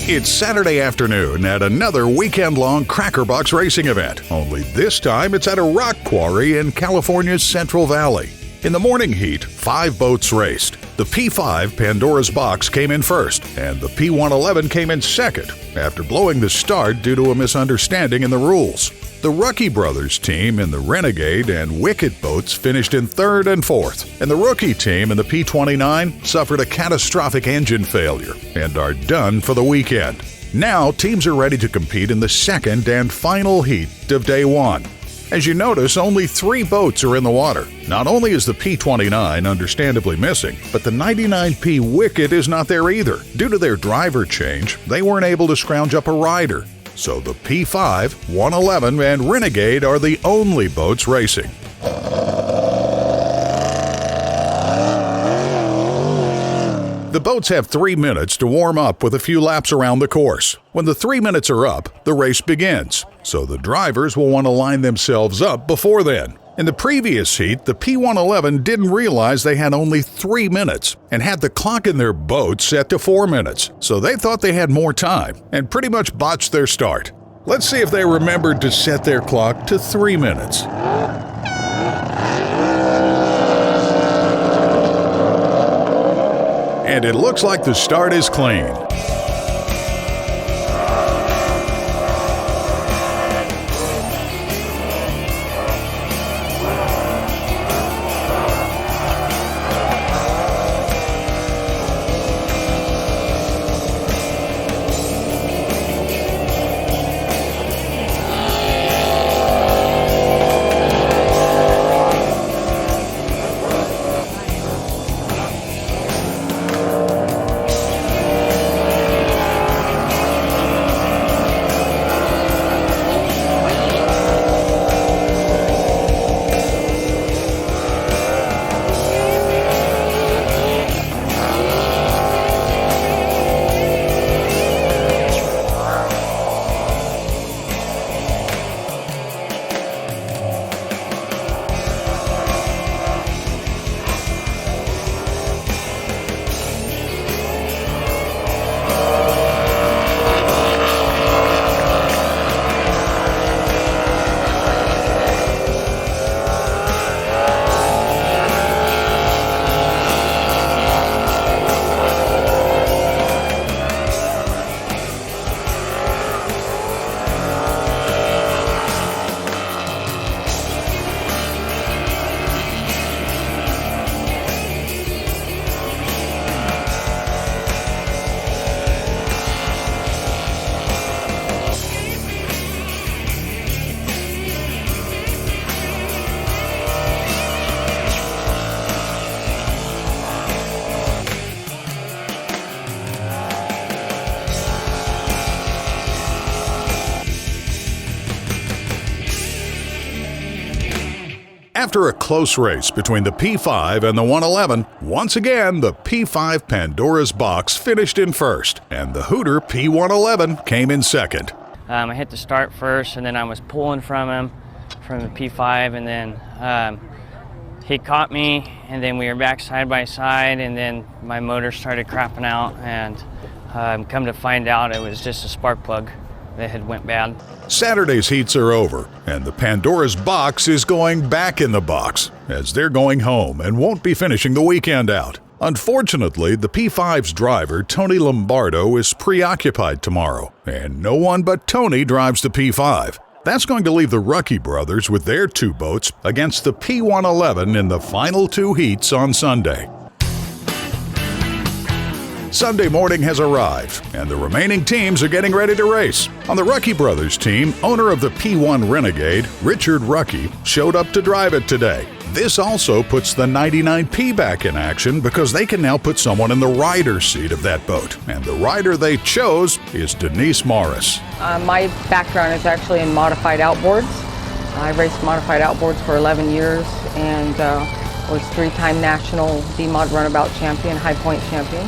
It's Saturday afternoon at another weekend-long Crackerbox Racing event, only this time it's at a rock quarry in California's Central Valley. In the morning heat, 5 boats raced. The P5 Pandora's Box came in first, and the P111 came in second after blowing the start due to a misunderstanding in the rules. The Rucky Brothers team in the Renegade and Wicket boats finished in third and fourth, and the rookie team in the P29 suffered a catastrophic engine failure and are done for the weekend. Now, teams are ready to compete in the second and final heat of day one. As you notice, only 3 boats are in the water. Not only is the P29 understandably missing, but the 99P Wicket is not there either. Due to their driver change, they weren't able to scrounge up a rider. So the P5, 111, and Renegade are the only boats racing. The boats have 3 minutes to warm up with a few laps around the course. When the 3 minutes are up, the race begins, so the drivers will want to line themselves up before then. In the previous heat, the P111 didn't realize they had only 3 minutes and had the clock in their boat set to 4 minutes, so they thought they had more time and pretty much botched their start. Let's see if they remembered to set their clock to 3 minutes. And it looks like the start is clean. After a close race between the P5 and the 111, once again the P5 Pandora's Box finished in first, and the Hooter P111 came in second. I hit the start first, and then I was pulling from him, from the P5, and then he caught me, and then we were back side by side, and then my motor started crapping out, and come to find out it was just a spark plug that had went bad. Saturday's heats are over, and the Pandora's Box is going back in the box, as they're going home and won't be finishing the weekend out. Unfortunately, the P5's driver, Tony Lombardo, is preoccupied tomorrow, and no one but Tony drives the P5. That's going to leave the Rucky Brothers with their 2 boats against the P111 in the final 2 heats on Sunday. Sunday morning has arrived, and the remaining teams are getting ready to race. On the Rucky Brothers team, owner of the P1 Renegade, Richard Rucky, showed up to drive it today. This also puts the 99P back in action because they can now put someone in the rider's seat of that boat. And the rider they chose is Denise Morris. My background is actually in modified outboards. I raced modified outboards for 11 years and was 3-time national D-Mod runabout champion, high point champion.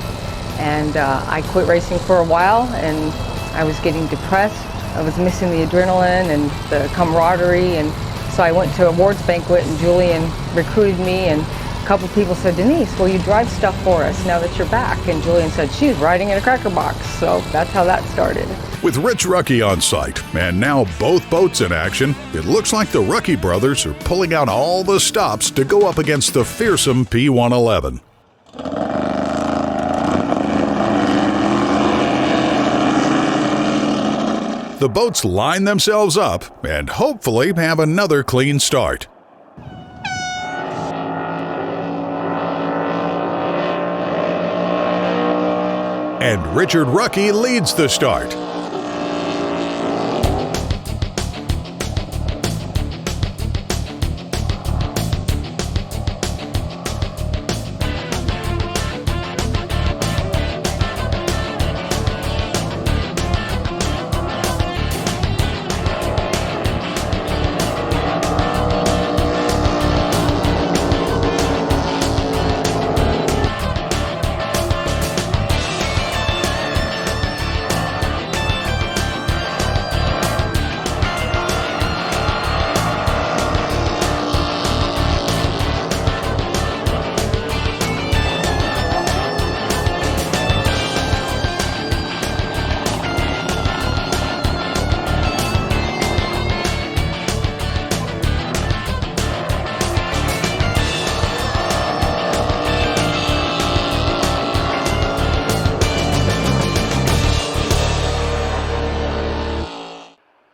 And I quit racing for a while, and I was getting depressed. I was missing the adrenaline and the camaraderie, and so I went to a awards banquet, and Julian recruited me and couple people said, Denise, will you drive stuff for us now that you're back? And Julian said, she's riding in a Crackerbox. So that's how that started. With Rich Rucky on site, and now both boats in action, it looks like the Rucky brothers are pulling out all the stops to go up against the fearsome P111. The boats line themselves up and hopefully have another clean start. And Richard Rucky leads the start.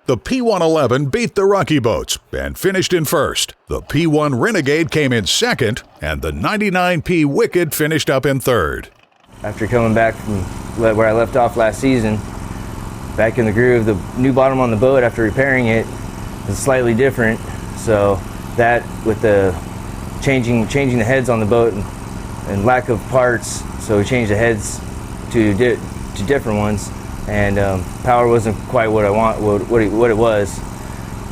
The P111 beat the Rucky boats and finished in first. The P1 Renegade came in second, and the 99P Wicked finished up in third. After coming back from where I left off last season, back in the groove, the new bottom on the boat after repairing it is slightly different. So that, with the changing the heads on the boat and lack of parts, so we changed the heads to different ones. And power wasn't quite what I want, what it was.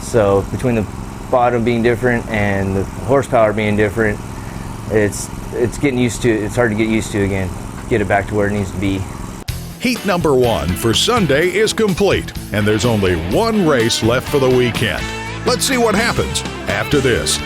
So between the bottom being different and the horsepower being different, it's getting used to. It's hard to get used to again. Get it back to where it needs to be. Heat number 1 for Sunday is complete, and there's only one race left for the weekend. Let's see what happens after this.